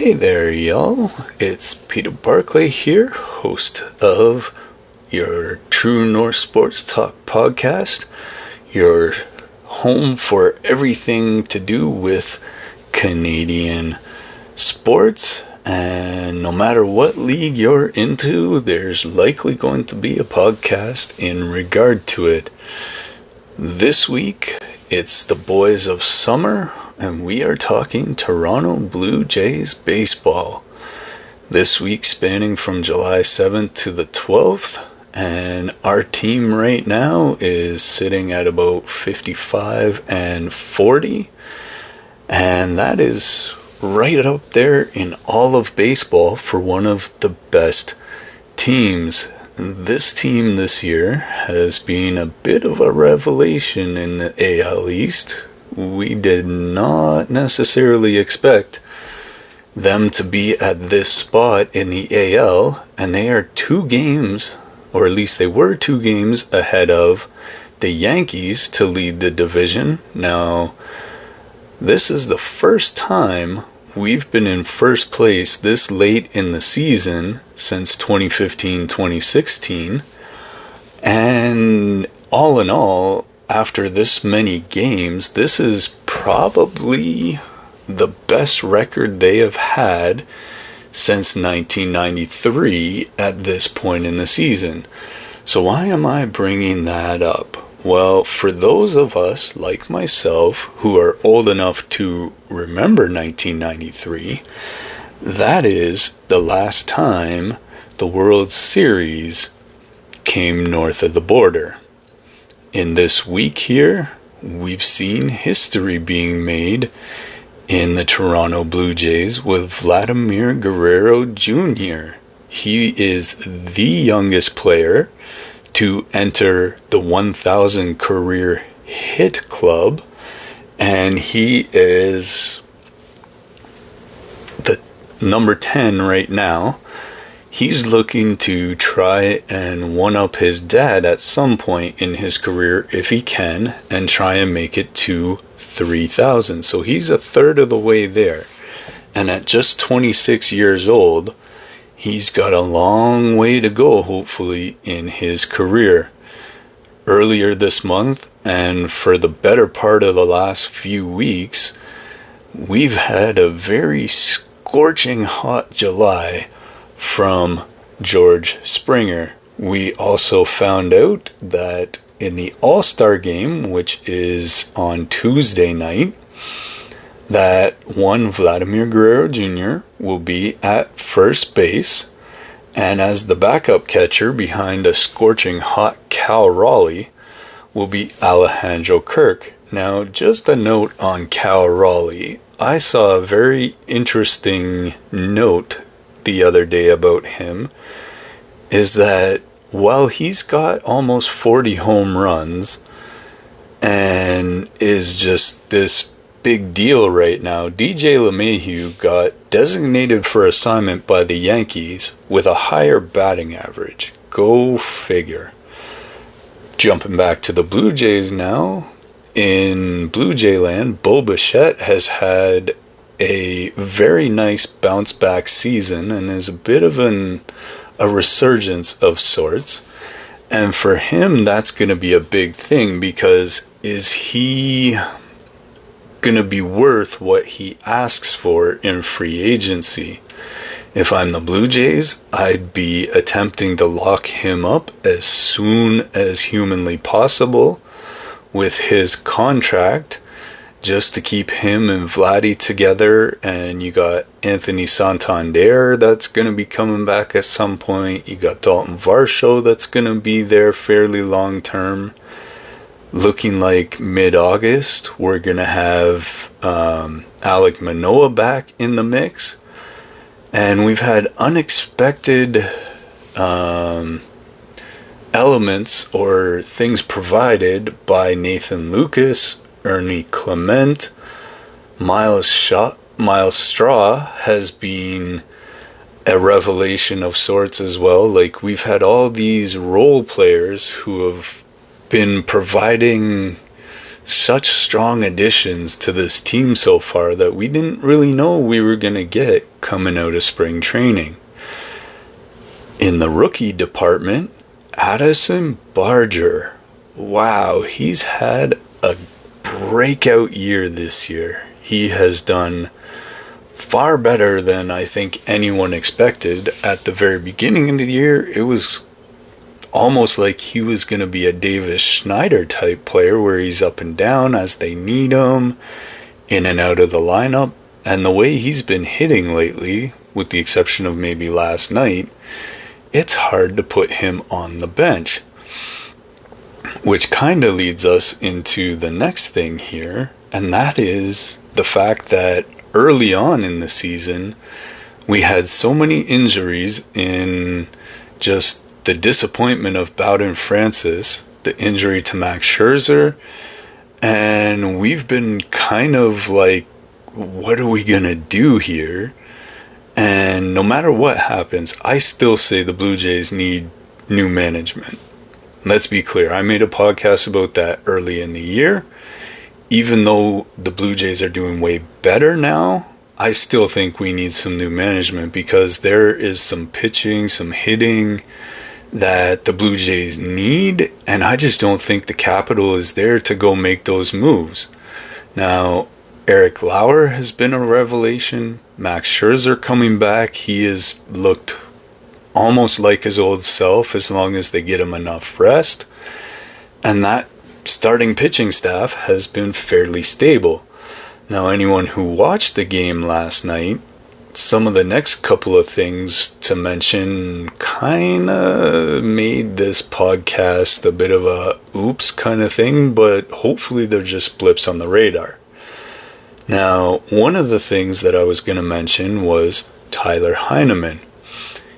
Hey there, y'all. It's Peter Barclay here, host of your True North Sports Talk podcast, your home for everything to do with Canadian sports. And no matter what league you're into, there's likely going to be a podcast in regard to it. This week, it's the boys of summer, and we are talking Toronto Blue Jays baseball. This week spanning from July 7th to the 12th, and our team right now is sitting at about 55-40, and that is right up there in all of baseball for one of the best teams. This team this year has been a bit of a revelation in the AL East. We did not necessarily expect them to be at this spot in the AL, and they are 2 games, or at least they were 2 games ahead of the Yankees to lead the division. Now, this is the first time we've been in first place this late in the season since 2015-2016, and all in all, after this many games, this is probably the best record they have had since 1993 at this point in the season. So why am I bringing that up? Well, for those of us like myself who are old enough to remember 1993, that is the last time the World Series came north of the border. In this week here, we've seen history being made in the Toronto Blue Jays with Vladimir Guerrero Jr. He is the youngest player to enter the 1,000 career hit club, and he is the number 10 right now. He's looking to try and one-up his dad at some point in his career if he can, and try and make it to 3,000. So he's a third of the way there. And at just 26 years old, he's got a long way to go, hopefully, in his career. Earlier this month, and for the better part of the last few weeks, we've had a very scorching hot July from George Springer. We also found out that in the All-Star game, which is on Tuesday night, that one Vladimir Guerrero Jr. will be at first base, and as the backup catcher behind a scorching hot Cal Raleigh will be Alejandro Kirk. Now, just a note on Cal Raleigh. I saw a very interesting note the other day about him, is that while he's got almost 40 home runs and is just this big deal right now, DJ LeMahieu got designated for assignment by the Yankees with a higher batting average. Go figure. Jumping back to the Blue Jays now, in Blue Jay land, Bo Bichette has had a very nice bounce back season and is a bit of a resurgence of sorts. And for him, that's going to be a big thing, because is he going to be worth what he asks for in free agency? If I'm the Blue Jays, I'd be attempting to lock him up as soon as humanly possible with his contract, just to keep him and Vladdy together. And you got Anthony Santander that's going to be coming back at some point. You got Dalton Varsho that's going to be there fairly long term. Looking like mid-August, we're going to have Alek Manoah back in the mix. And we've had unexpected elements or things provided by Nathan Lucas, Ernie Clement. Myles Straw has been a revelation of sorts as well. Like, we've had all these role players who have been providing such strong additions to this team so far that we didn't really know we were going to get coming out of spring training. In the rookie department, Addison Barger. Wow, he's had a breakout year this year. He has done far better than I think anyone expected. At the very beginning of the year, it was almost like he was going to be a Davis Schneider type player where he's up and down as they need him, in and out of the lineup. And the way he's been hitting lately, with the exception of maybe last night, it's hard to put him on the bench. Which kind of leads us into the next thing here, and that is the fact that early on in the season, we had so many injuries in just the disappointment of Bowden Francis, the injury to Max Scherzer, and we've been kind of like, what are we going to do here? And no matter what happens, I still say the Blue Jays need new management. Let's be clear, I made a podcast about that early in the year. Even though the Blue Jays are doing way better now, I still think we need some new management because there is some pitching, some hitting that the Blue Jays need, and I just don't think the capital is there to go make those moves. Now, Eric Lauer has been a revelation. Max Scherzer coming back, he has looked almost like his old self as long as they get him enough rest. And that starting pitching staff has been fairly stable. Now, anyone who watched the game last night, some of the next couple of things to mention kind of made this podcast a bit of a oops kind of thing, but hopefully they're just blips on the radar. Now, one of the things that I was going to mention was Tyler Heineman.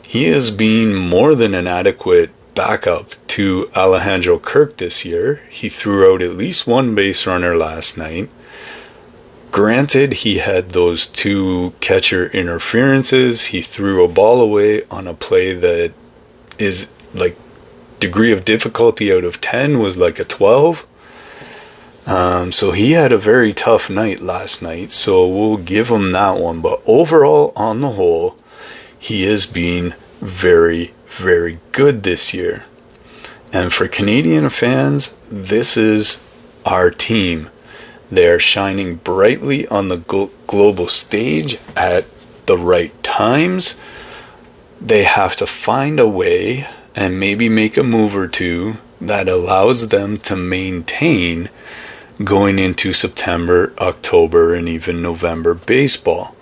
He has been more than an adequate backup to Alejandro Kirk this year. He threw out at least one base runner last night. Granted, he had those two catcher interferences. He threw a ball away on a play that is like degree of difficulty out of 10 was like a 12. So he had a very tough night last night. So we'll give him that one. But overall, on the whole, he has been very, very good this year. And for Canadian fans, this is our team. They're shining brightly on the global stage at the right times. They have to find a way and maybe make a move or two that allows them to maintain going into September, October, and even November baseball.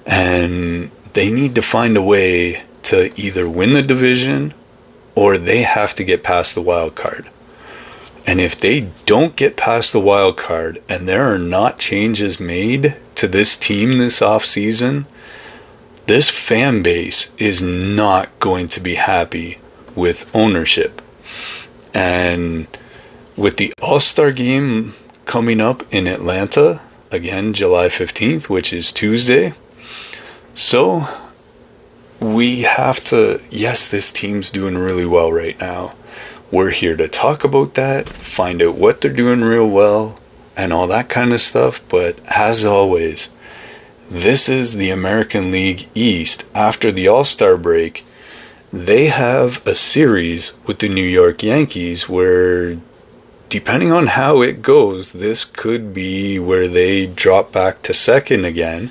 And they need to find a way to either win the division or they have to get past the wild card. And if they don't get past the wild card and there are not changes made to this team this offseason, this fan base is not going to be happy with ownership. And with the All-Star game coming up in Atlanta, again, July 15th, which is Tuesday. So we have to, yes, this team's doing really well right now. We're here to talk about that, find out what they're doing real well, and all that kind of stuff. But as always, this is the American League East. After the All-Star break, they have a series with the New York Yankees where, depending on how it goes, this could be where they drop back to second again.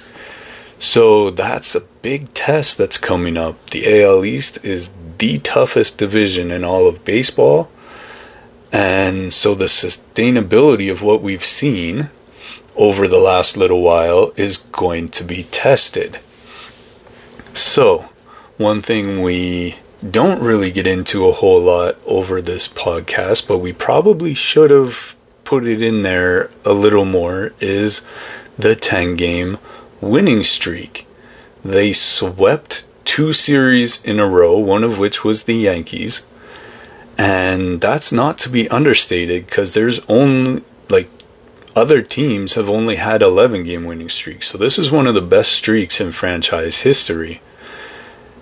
So that's a big test that's coming up. The AL East is the toughest division in all of baseball. And so the sustainability of what we've seen over the last little while is going to be tested. So, one thing we don't really get into a whole lot over this podcast, but we probably should have put it in there a little more, is the 10-game winning streak. They swept 2 series in a row, one of which was the Yankees. And that's not to be understated because there's only, other teams have only had 11-game winning streaks. So this is one of the best streaks in franchise history.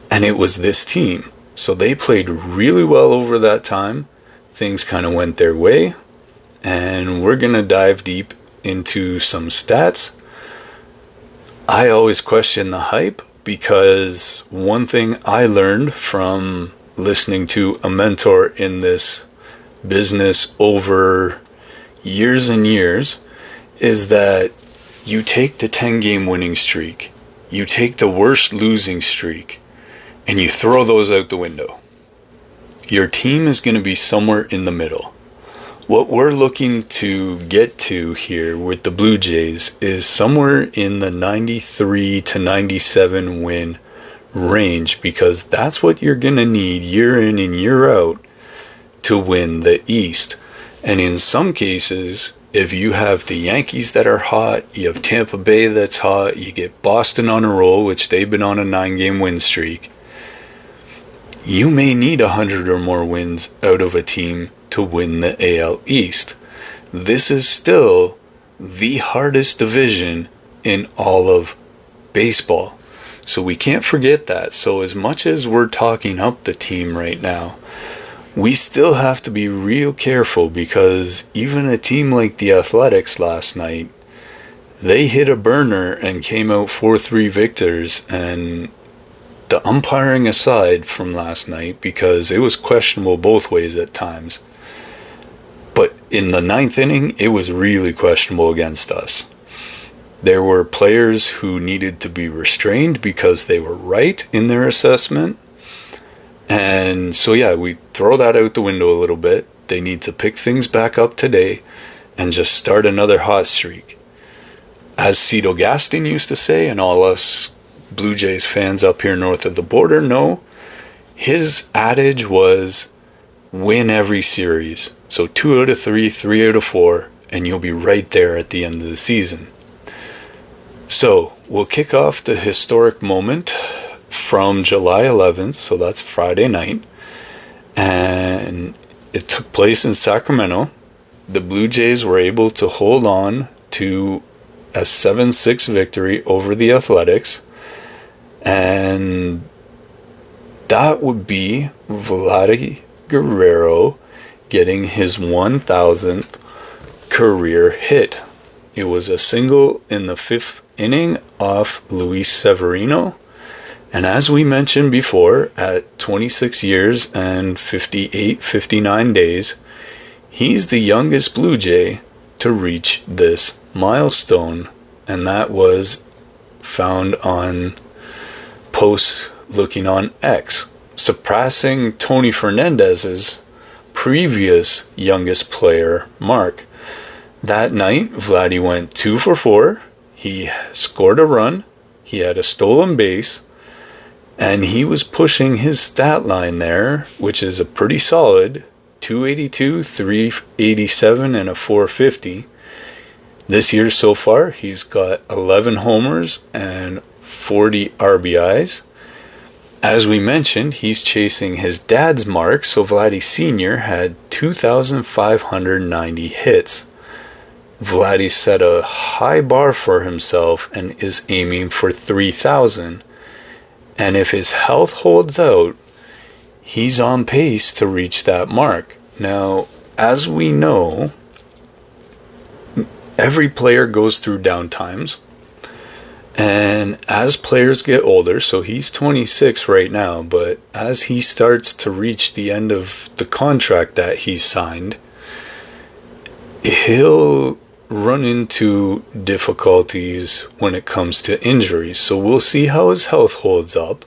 And it was this team. So they played really well over that time. Things kind of went their way. and we're going to dive deep into some stats. I always question the hype because one thing I learned from listening to a mentor in this business over years and years is that you take the 10-game winning streak, you take the worst losing streak, and you throw those out the window. Your team is going to be somewhere in the middle. What we're looking to get to here with the Blue Jays is somewhere in the 93 to 97 win range, because that's what you're going to need year in and year out to win the East. And in some cases, if you have the Yankees that are hot, you have Tampa Bay that's hot, you get Boston on a roll, which they've been on a 9-game win streak, you may need 100 or more wins out of a team to win the AL East. This is still the hardest division in all of baseball. So we can't forget that. So as much as we're talking up the team right now, we still have to be real careful, because even a team like the Athletics last night, they hit a burner and came out 4-3 victors. And the umpiring aside from last night, because it was questionable both ways at times, but in the 9th inning, it was really questionable against us. There were players who needed to be restrained because they were right in their assessment. And so, yeah, we throw that out the window a little bit. They need to pick things back up today and just start another hot streak. As Cito Gaston used to say, and all us Blue Jays fans up here north of the border know, his adage was win every series. So 2 out of 3, 3 out of 4, and you'll be right there at the end of the season. So we'll kick off the historic moment from July 11th, so that's Friday night, and it took place in Sacramento. The Blue Jays were able to hold on to a 7-6 victory over the Athletics, and that would be Vladimir Guerrero getting his 1,000th career hit. It was a single in the 5th inning off Luis Severino. And as we mentioned before, at 26 years and 59 days, he's the youngest Blue Jay to reach this milestone. And that was found on posts looking on X, surpassing Tony Fernandez's previous youngest player mark. That night, Vladdy went 2 for 4. He scored a run. He had a stolen base. And he was pushing his stat line there, which is a pretty solid 282, 387, and a 450. This year so far, he's got 11 homers and 40 RBIs. As we mentioned, he's chasing his dad's mark, so Vladdy Sr. had 2,590 hits. Vladdy set a high bar for himself and is aiming for 3,000. And if his health holds out, he's on pace to reach that mark. Now, as we know, every player goes through downtimes. And as players get older, so he's 26 right now, but as he starts to reach the end of the contract that he signed, he'll run into difficulties when it comes to injuries. So we'll see how his health holds up.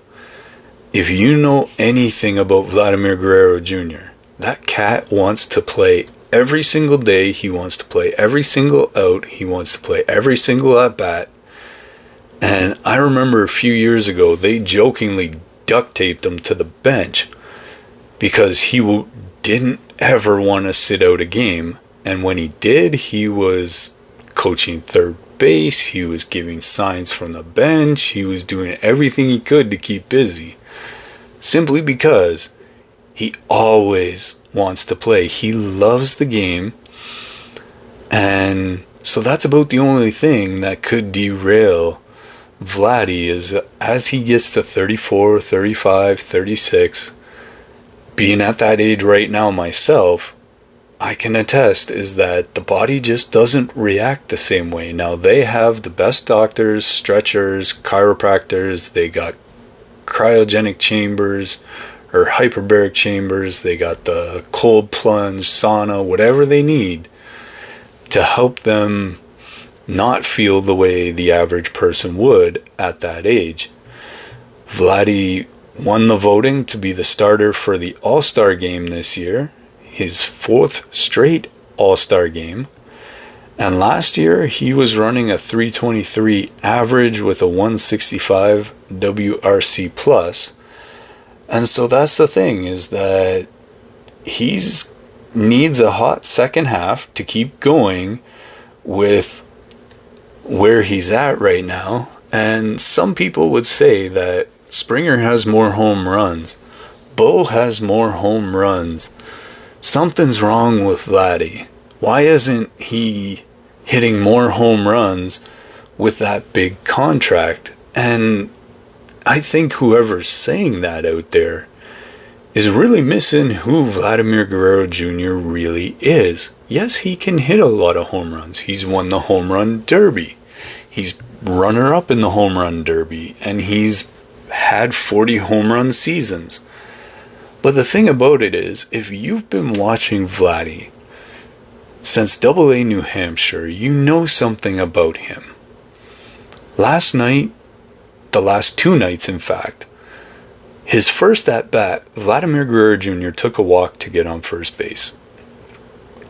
If you know anything about Vladimir Guerrero Jr., that cat wants to play every single day. He wants to play every single out. He wants to play every single at bat. And I remember a few years ago, they jokingly duct taped him to the bench because he didn't ever want to sit out a game. And when he did, he was coaching third base, he was giving signs from the bench, he was doing everything he could to keep busy. Simply because he always wants to play. He loves the game. And so that's about the only thing that could derail Vladdy, is as he gets to 34, 35, 36, being at that age right now myself, I can attest is that the body just doesn't react the same way. Now, they have the best doctors, stretchers, chiropractors, they got cryogenic chambers or hyperbaric chambers, they got the cold plunge, sauna, whatever they need to help them not feel the way the average person would at that age. Vladdy won the voting to be the starter for the All-Star game this year, his 4th straight All-Star game. And last year, he was running a 323 average with a 165 WRC plus. And so that's the thing, is that he's needs a hot second half to keep going with where he's at right now. And some people would say that Springer has more home runs. Bo has more home runs. Something's wrong with Vladdy. Why isn't he hitting more home runs with that big contract? And I think whoever's saying that out there is really missing who Vladimir Guerrero Jr. really is. Yes, he can hit a lot of home runs. He's won the home run derby. He's runner-up in the home run derby. And he's had 40 home run seasons. But the thing about it is, if you've been watching Vladdy since AA New Hampshire, you know something about him. Last night, the last 2 nights in fact, his first at-bat, Vladimir Guerrero Jr. took a walk to get on first base.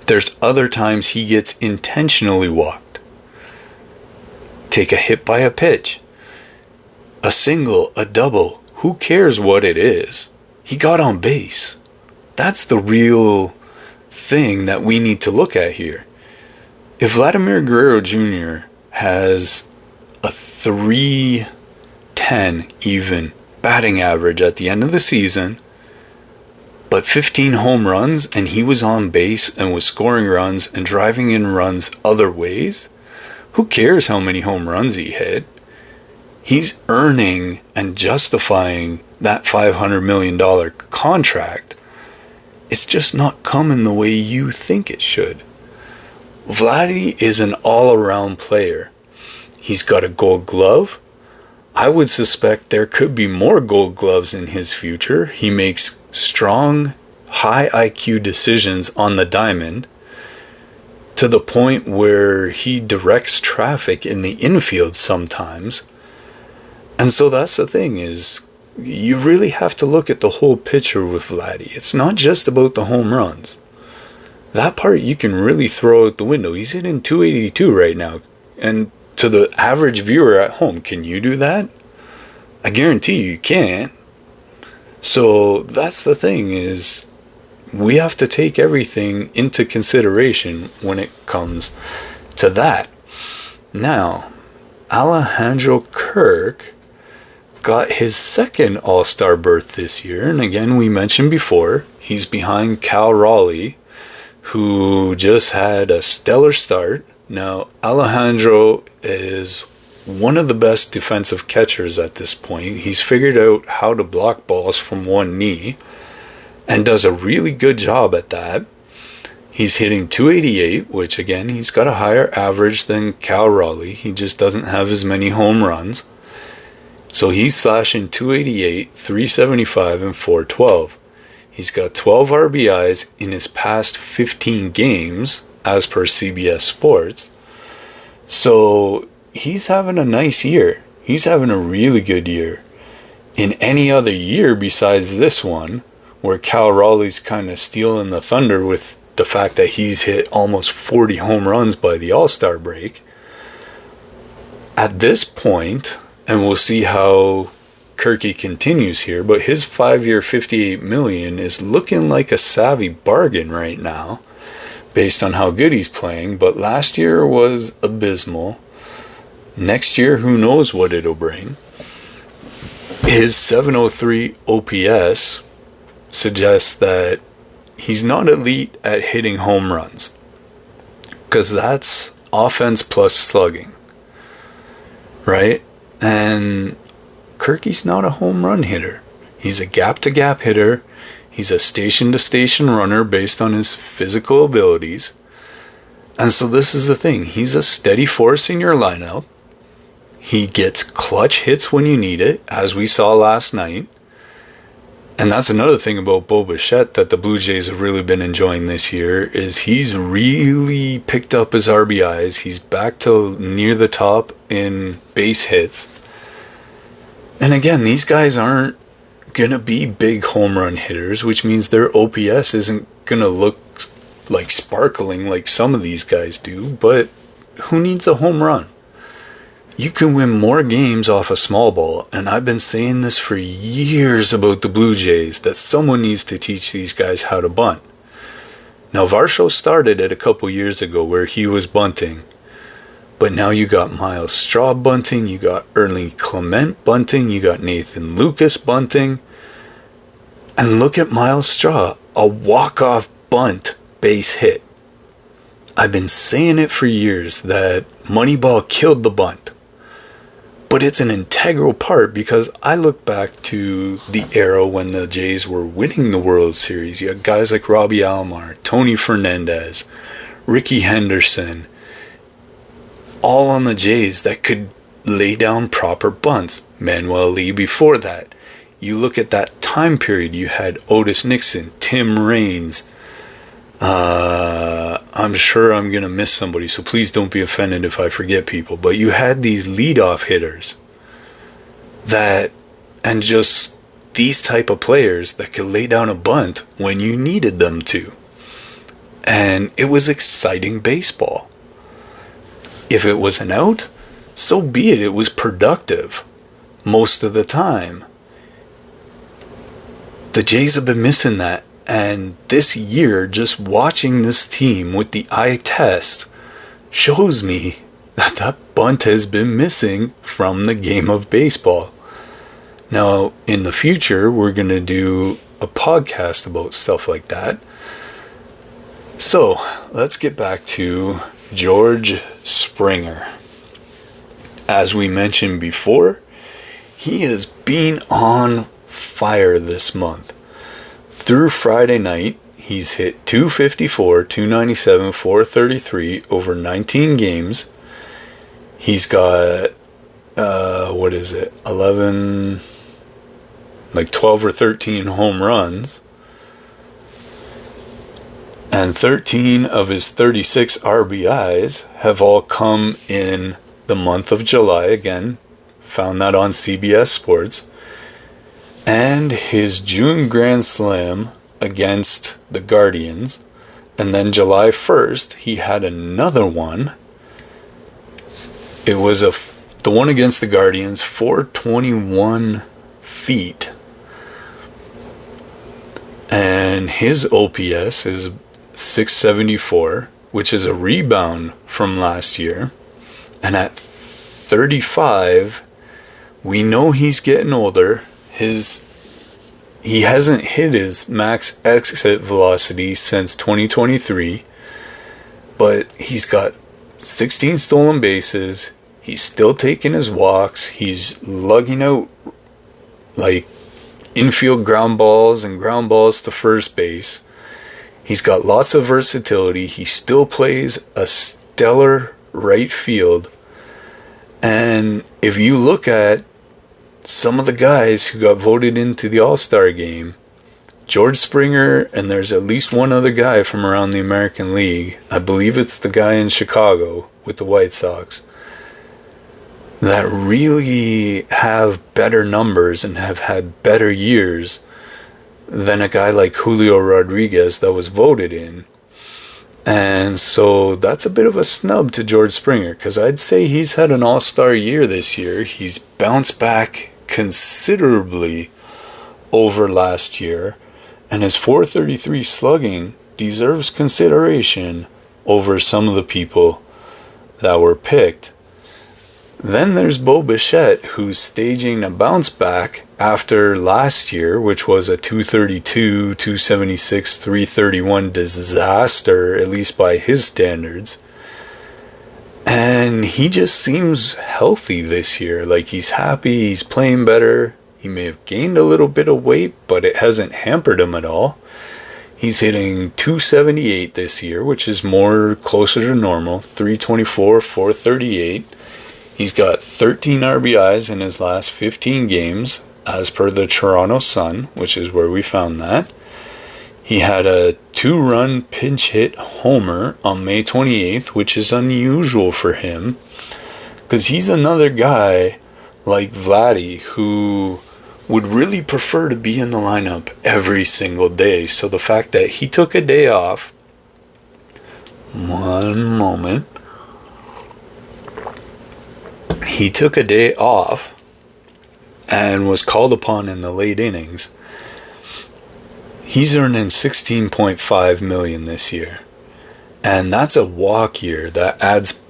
There's other times he gets intentionally walked. Take a hit by a pitch. A single, a double, who cares what it is? He got on base. That's the real thing that we need to look at here. If Vladimir Guerrero Jr. has a 310 even batting average at the end of the season, but 15 home runs, and he was on base and was scoring runs and driving in runs other ways, who cares how many home runs he hit? He's earning and justifying that $500 million contract. It's just not coming the way you think it should. Vladdy is an all-around player. He's got a gold glove. I would suspect there could be more gold gloves in his future. He makes strong, high IQ decisions on the diamond to the point where he directs traffic in the infield sometimes. And so that's the thing, is you really have to look at the whole picture with Vladdy. It's not just about the home runs. That part you can really throw out the window. He's hitting 282 right now. And to the average viewer at home, can you do that? I guarantee you can't. So that's the thing, is we have to take everything into consideration when it comes to that. Now, Alejandro Kirk got his second All-Star berth this year. And again, we mentioned before, he's behind Cal Raleigh, who just had a stellar start. Now, Alejandro is one of the best defensive catchers at this point. He's figured out how to block balls from one knee and does a really good job at that. He's hitting 288, which again, he's got a higher average than Cal Raleigh. He just doesn't have as many home runs. So he's slashing 288, 375, and 412. He's got 12 RBIs in his past 15 games, as per CBS Sports. So he's having a nice year. He's having a really good year. In any other year besides this one, where Cal Raleigh's kind of stealing the thunder with the fact that he's hit almost 40 home runs by the All-Star break, at this point, and we'll see how Kirky continues here, but his 5-year $58 million is looking like a savvy bargain right now, based on how good he's playing. But last year was abysmal. Next year, who knows what it'll bring. His 703 OPS suggests that he's not elite at hitting home runs, because that's offense plus slugging, right? And Kirky's not a home run hitter. He's a gap-to-gap hitter. He's a station-to-station runner based on his physical abilities. And so this is the thing. He's a steady force in your lineup. He gets clutch hits when you need it, as we saw last night. And that's another thing about Bo Bichette that the Blue Jays have really been enjoying this year, is he's really picked up his RBIs. He's back to near the top in base hits. And again, these guys aren't going to be big home run hitters, which means their OPS isn't going to look like sparkling like some of these guys do. But who needs a home run? You can win more games off a small ball, and I've been saying this for years about the Blue Jays, that someone needs to teach these guys how to bunt. Now, Varsho started it a couple years ago where he was bunting, but now you got Myles Straw bunting, you got Ernie Clement bunting, you got Nathan Lucas bunting, and look at Myles Straw, a walk-off bunt base hit. I've been saying it for years that Moneyball killed the bunt. But it's an integral part, because I look back to the era when the Jays were winning the World Series. You had guys like Robbie Alomar, Tony Fernandez, Ricky Henderson, all on the Jays that could lay down proper bunts. Manuel Lee before that. You look at that time period, you had Otis Nixon, Tim Raines. I'm sure I'm going to miss somebody, so please don't be offended if I forget people. But you had these leadoff hitters and just these type of players that could lay down a bunt when you needed them to. And it was exciting baseball. If it was an out, so be it. It was productive most of the time. The Jays have been missing that. And this year, just watching this team with the eye test shows me that that bunt has been missing from the game of baseball. Now, in the future, we're going to do a podcast about stuff like that. So, let's get back to George Springer. As we mentioned before, he has been on fire this month. Through Friday night, he's hit 254, 297, 433 over 19 games. He's got, 11, like 12 or 13 home runs. And 13 of his 36 RBIs have all come in the month of July. Again, found that on CBS Sports. And his June Grand Slam against the Guardians. And then July 1st, he had another one. It was the one against the Guardians, 421 feet. And his OPS is 674, which is a rebound from last year. And at 35, we know he's getting older. He hasn't hit his max exit velocity since 2023, but he's got 16 stolen bases. He's still taking his walks. He's lugging out like infield ground balls and ground balls to first base. He's got lots of versatility. He still plays a stellar right field. And if you look at some of the guys who got voted into the All-Star game, George Springer, and there's at least one other guy from around the American League, I believe it's the guy in Chicago with the White Sox, that really have better numbers and have had better years than a guy like Julio Rodriguez that was voted in. And so that's a bit of a snub to George Springer, because I'd say he's had an all-star year this year. He's bounced back considerably over last year, and his 433 slugging deserves consideration over some of the people that were picked. Then there's Bo Bichette, who's staging a bounce back after last year, which was a 232, 276, 331 disaster, at least by his standards. And he just seems healthy this year. Like, he's happy, he's playing better, He may have gained a little bit of weight, but it hasn't hampered him at all. He's hitting 278 this year, which is more closer to normal. 324, 438. He's got 13 RBIs in his last 15 games, as per the Toronto Sun, which is where we found that. He had a 2-run pinch hit homer on May 28th, which is unusual for him, because he's another guy like Vladdy who would really prefer to be in the lineup every single day. So the fact that he took a day off, he took a day off and was called upon in the late innings. He's earning $16.5 million this year, and that's a walk year. That adds,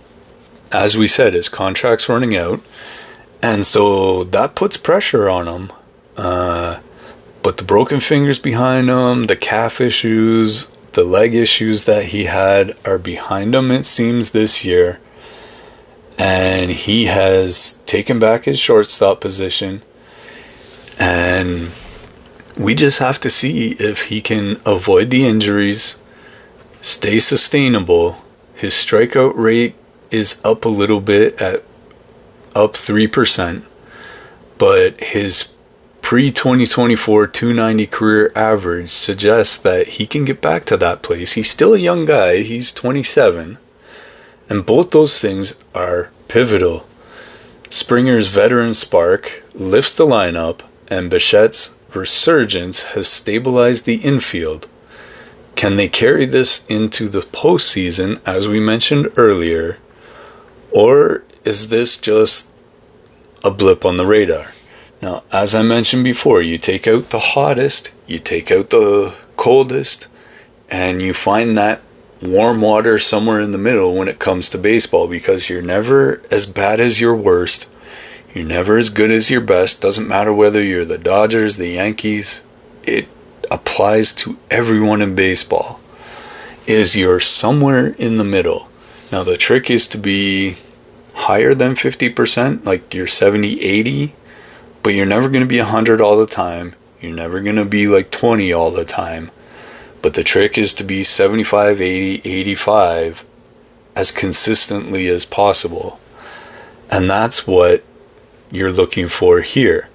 as we said, his contract's running out, and so that puts pressure on him. But the broken fingers behind him, the calf issues, the leg issues that he had are behind him, it seems, this year. And he has taken back his shortstop position. And we just have to see if he can avoid the injuries, stay sustainable. His strikeout rate is up a little bit, up 3%. But his pre-2024 290 career average suggests that he can get back to that place. He's still a young guy. He's 27. And both those things are pivotal. Springer's veteran spark lifts the lineup, and Bichette's resurgence has stabilized the infield. Can they carry this into the postseason, as we mentioned earlier? Or is this just a blip on the radar? Now, as I mentioned before, you take out the hottest, you take out the coldest, and you find that warm water somewhere in the middle when it comes to baseball, because you're never as bad as your worst. You're never as good as your best. Doesn't matter whether you're the Dodgers, the Yankees. It applies to everyone in baseball. You're somewhere in the middle. Now, the trick is to be higher than 50%, like you're 70, 80. But you're never going to be 100 all the time. You're never going to be like 20 all the time. But the trick is to be 75, 80, 85 as consistently as possible. And that's what you're looking for here.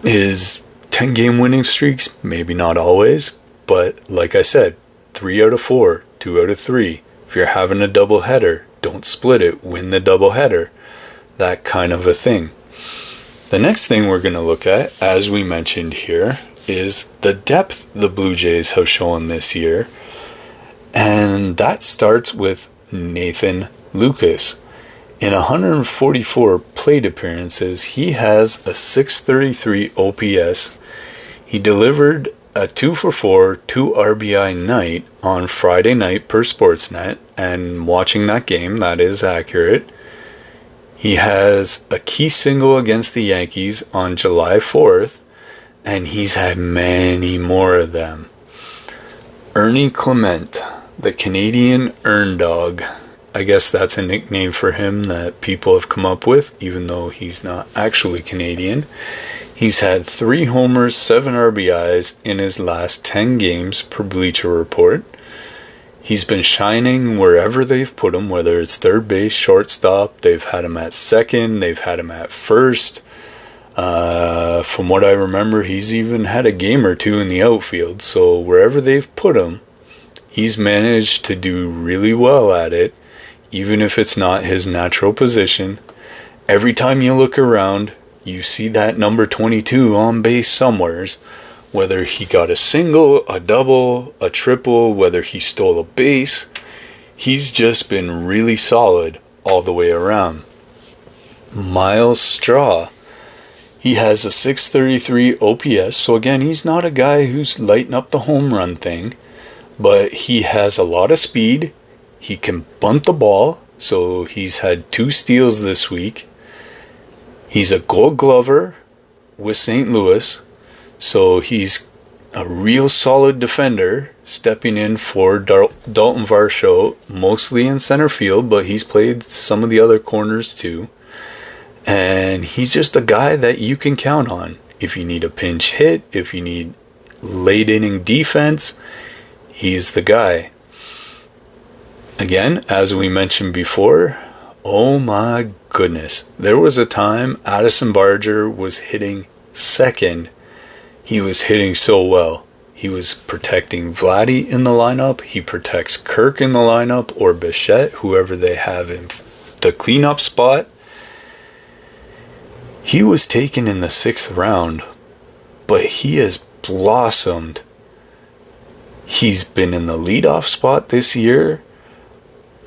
Is 10-game winning streaks? Maybe not always. But like I said, 3 out of 4, 2 out of 3. If you're having a doubleheader, don't split it. Win the doubleheader. That kind of a thing. The next thing we're going to look at, as we mentioned here, is the depth the Blue Jays have shown this year. And that starts with Nathan Lukes. In 144 plate appearances, he has a 633 OPS. He delivered a 2-for-4, 2 RBI night on Friday night per Sportsnet. And watching that game, that is accurate. He has a key single against the Yankees on July 4th, and he's had many more of them. Ernie Clement, the Canadian Earn Dog. I guess that's a nickname for him that people have come up with, even though he's not actually Canadian. He's had 3 homers, 7 RBIs in his last 10 games per Bleacher Report. He's been shining wherever they've put him, whether it's third base, shortstop. They've had him at second. They've had him at first. From what I remember, he's even had a game or 2 in the outfield. So wherever they've put him, he's managed to do really well at it, even if it's not his natural position. Every time you look around, you see that number 22 on base somewheres. Whether he got a single, a double, a triple, whether he stole a base, he's just been really solid all the way around. Myles Straw, he has a 633 OPS, so again, he's not a guy who's lighting up the home run thing, but he has a lot of speed. He can bunt the ball, so he's had 2 steals this week. He's a Gold Glover with St. Louis. So he's a real solid defender, stepping in for Dalton Varsho, mostly in center field, but he's played some of the other corners too. And he's just a guy that you can count on. If you need a pinch hit, if you need late inning defense, he's the guy. Again, as we mentioned before, oh my goodness. There was a time Addison Barger was hitting second. He was hitting so well. He was protecting Vladdy in the lineup. He protects Kirk in the lineup, or Bichette, whoever they have in the cleanup spot. He was taken in the 6th round, but he has blossomed. He's been in the leadoff spot this year.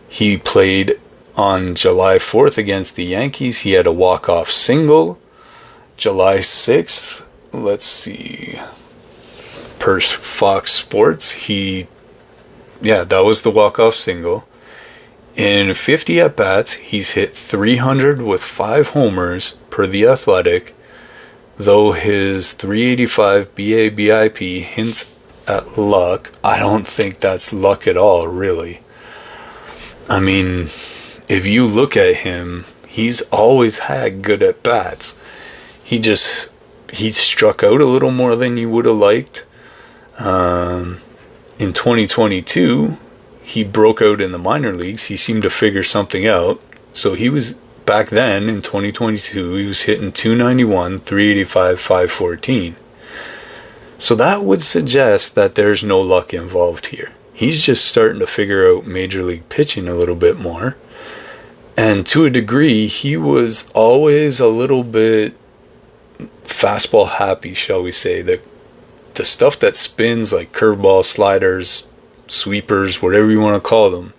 He played on July 4th against the Yankees. He had a walk-off single. July 6th, let's see, per Fox Sports, that was the walk-off single. In 50 at-bats, he's hit 300 with 5 homers per The Athletic, though his 385 BABIP hints at luck. I don't think that's luck at all, really. I mean, if you look at him, he's always had good at-bats. He struck out a little more than you would have liked. In 2022, he broke out in the minor leagues. He seemed to figure something out. So he was, back then in 2022, he was hitting 291, 385, 514. So that would suggest that there's no luck involved here. He's just starting to figure out major league pitching a little bit more. And to a degree, he was always a little bit fastball happy, shall we say. The stuff that spins, like curveball, sliders, sweepers, whatever you want to call them,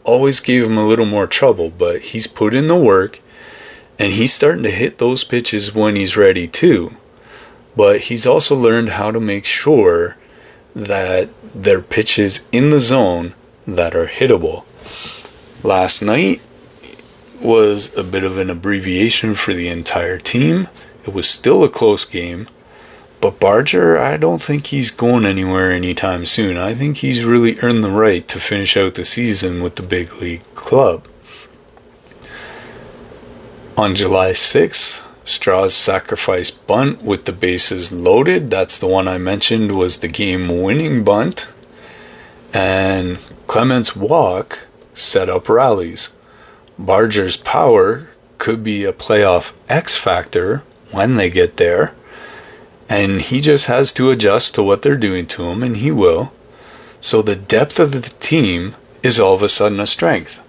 always gave him a little more trouble. But he's put in the work, and he's starting to hit those pitches when he's ready too. But he's also learned how to make sure that there are pitches in the zone that are hittable. Last night was a bit of an abbreviation for the entire team. It was still a close game, but Barger, I don't think he's going anywhere anytime soon. I think he's really earned the right to finish out the season with the big league club. On July 6th, Straw's sacrifice bunt with the bases loaded, that's the one I mentioned, was the game-winning bunt. And Clement's walk set up rallies. Barger's power could be a playoff X factor when they get there. And he just has to adjust to what they're doing to him, and he will. So the depth of the team is all of a sudden a strength.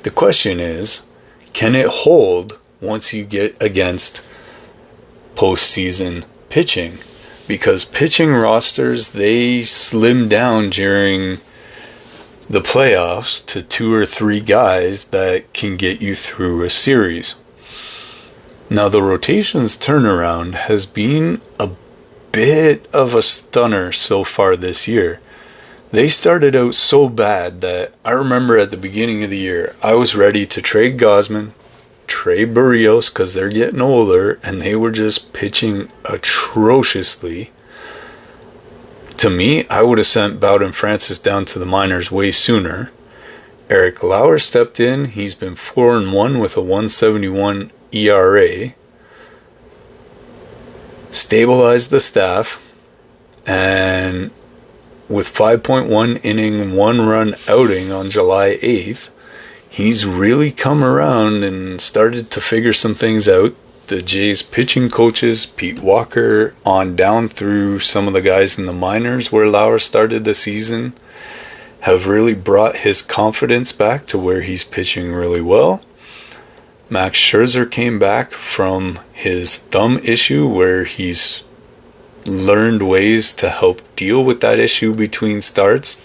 The question is, can it hold once you get against postseason pitching? Because pitching rosters, they slim down during the playoffs to 2 or 3 guys that can get you through a series. Now, the rotation's turnaround has been a bit of a stunner so far this year. They started out so bad that I remember at the beginning of the year, I was ready to trade Gausman, trade Barrios, because they're getting older, and they were just pitching atrociously. To me, I would have sent Bowden Francis down to the minors way sooner. Eric Lauer stepped in. He's been 4-1 with a 1.71 ERA. Stabilized the staff, and with 5.1 inning, 1-run outing on July 8th, he's really come around and started to figure some things out. The Jays pitching coaches, Pete Walker, on down through some of the guys in the minors where Lauer started the season, have really brought his confidence back to where he's pitching really well. Max Scherzer came back from his thumb issue where he's learned ways to help deal with that issue between starts.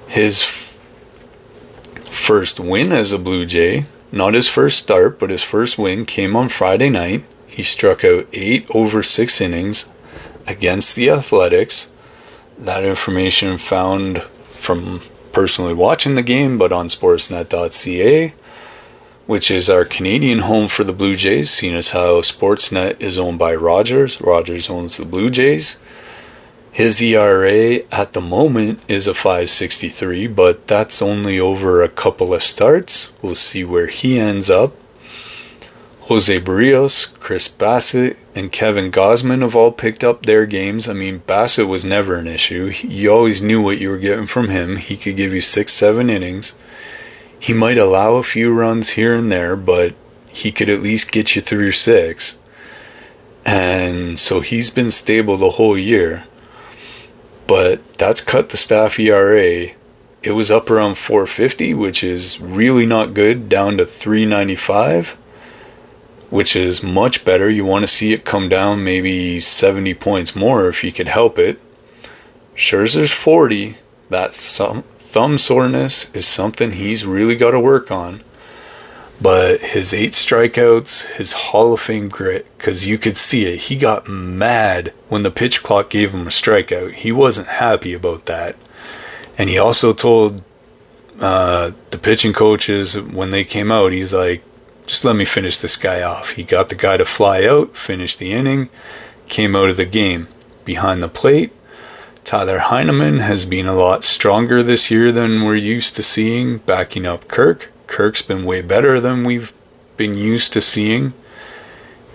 His first win as a Blue Jay, not his first start, but his first win, came on Friday night. He struck out 8 over 6 innings against the Athletics. That information found from personally watching the game, but on sportsnet.ca, which is our Canadian home for the Blue Jays, seeing as how Sportsnet is owned by Rogers. Rogers owns the Blue Jays. His ERA at the moment is a 5.63, but that's only over a couple of starts. We'll see where he ends up. Jose Barrios, Chris Bassett, and Kevin Gausman have all picked up their games. I mean, Bassett was never an issue. You always knew what you were getting from him. He could give you 6-7 innings. He might allow a few runs here and there, but he could at least get you through 6. And so he's been stable the whole year. But that's cut the staff ERA. It was up around 4.50, which is really not good, down to 3.95, which is much better. You want to see it come down maybe 70 points more if you could help it. Scherzer's 40. That thumb soreness is something he's really got to work on. But his 8 strikeouts, his Hall of Fame grit, because you could see it. He got mad when the pitch clock gave him a strikeout. He wasn't happy about that. And he also told the pitching coaches when they came out, he's like, just let me finish this guy off. He got the guy to fly out, finish the inning, came out of the game. Behind the plate, Tyler Heineman has been a lot stronger this year than we're used to seeing, backing up Kirk. Kirk's been way better than we've been used to seeing.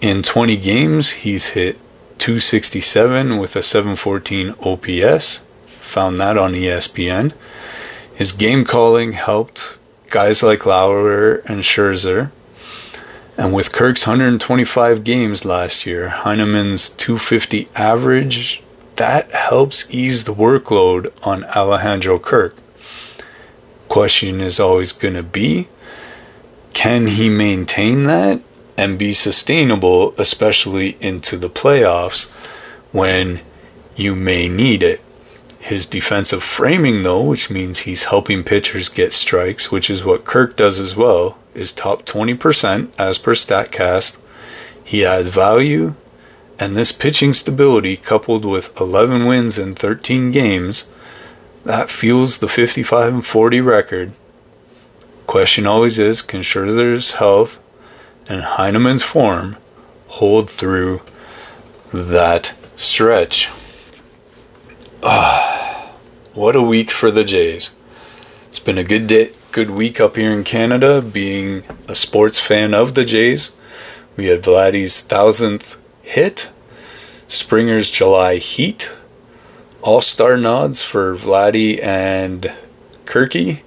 In 20 games, he's hit .267 with a .714 OPS. Found that on ESPN. His game calling helped guys like Lauer and Scherzer. And with Kirk's 125 games last year, Heineman's .250 average, that helps ease the workload on Alejandro Kirk. Question is always going to be, can he maintain that and be sustainable, especially into the playoffs when you may need it? His defensive framing, though, which means he's helping pitchers get strikes, which is what Kirk does as well, is top 20% as per StatCast. He adds value, and this pitching stability coupled with 11 wins in 13 games, that fuels the 55-40 record. Question always is, can Scherzer's health and Heineman's form hold through that stretch? What a week for the Jays. It's been a good week up here in Canada, being a sports fan of the Jays. We had Vladdy's 1,000th hit, Springer's July heat, all-star nods for Vladdy and Kirky,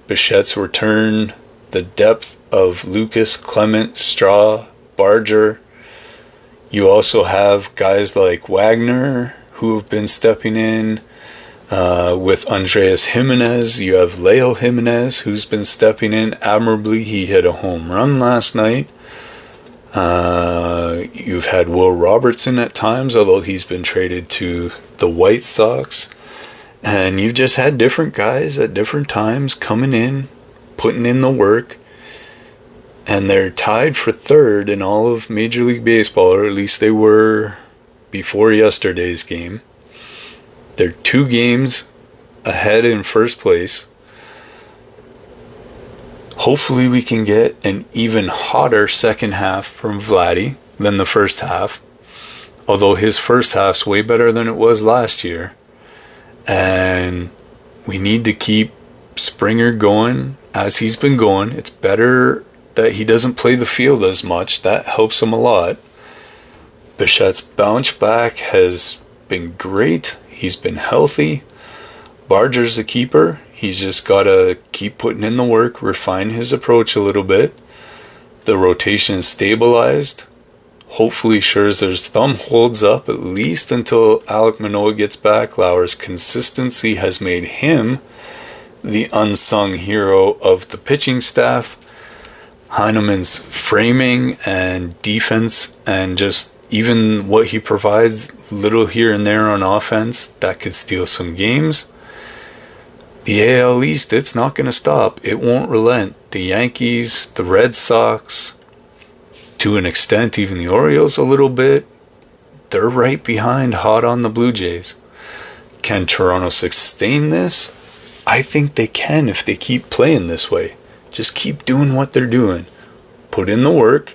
Bichette's return, the depth of Lucas, Clement, Straw, Barger. You also have guys like Wagner who have been stepping in with Andreas Jimenez. You have Leo Jimenez who's been stepping in admirably. He hit a home run last night. You've had Will Robertson at times, although he's been traded to the White Sox. And you've just had different guys at different times coming in, putting in the work. And they're tied for third in all of Major League Baseball, or at least they were before yesterday's game. They're 2 games ahead in first place. Hopefully we can get an even hotter second half from Vladdy than the first half. Although his first half's way better than it was last year. And we need to keep Springer going as he's been going. It's better that he doesn't play the field as much. That helps him a lot. Bichette's bounce back has been great. He's been healthy. Barger's a keeper. He's just got to keep putting in the work, refine his approach a little bit. The rotation stabilized. Hopefully Scherzer's thumb holds up at least until Alek Manoah gets back. Lauer's consistency has made him the unsung hero of the pitching staff. Heineman's framing and defense and just even what he provides little here and there on offense, that could steal some games. The AL East, it's not going to stop. It won't relent. The Yankees, the Red Sox, to an extent, even the Orioles a little bit, they're right behind, hot on the Blue Jays. Can Toronto sustain this? I think they can if they keep playing this way. Just keep doing what they're doing. Put in the work.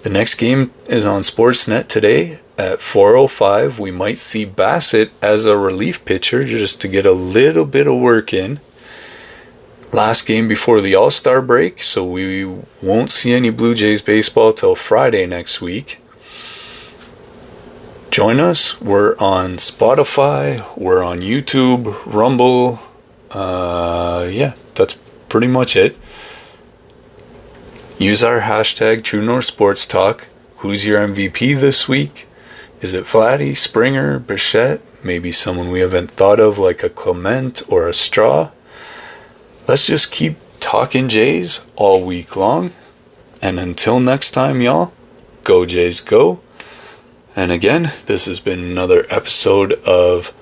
The next game is on Sportsnet today at 4:05. We might see Bassett as a relief pitcher just to get a little bit of work in. last game before the All-Star break, so we won't see any Blue Jays baseball till Friday next week. Join us. We're on Spotify, we're on YouTube, Rumble. Yeah, that's pretty much it. Use our hashtag True North Sports Talk. Who's your MVP this week? Is it Vladdy, Springer, Bichette? Maybe someone we haven't thought of like a Clement or a Straw? Let's just keep talking Jays all week long. And until next time, y'all, go Jays, go. And again, this has been another episode of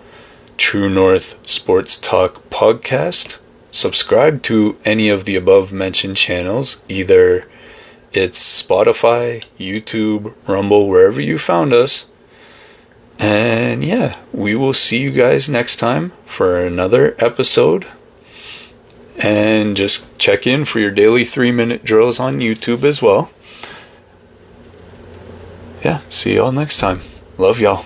True North Sports Talk Podcast. Subscribe to any of the above mentioned channels. Either it's Spotify, YouTube, Rumble, wherever you found us. And yeah, we will see you guys next time for another episode. And just check in for your daily 3-minute drills on YouTube as well. Yeah, see y'all next time. Love y'all.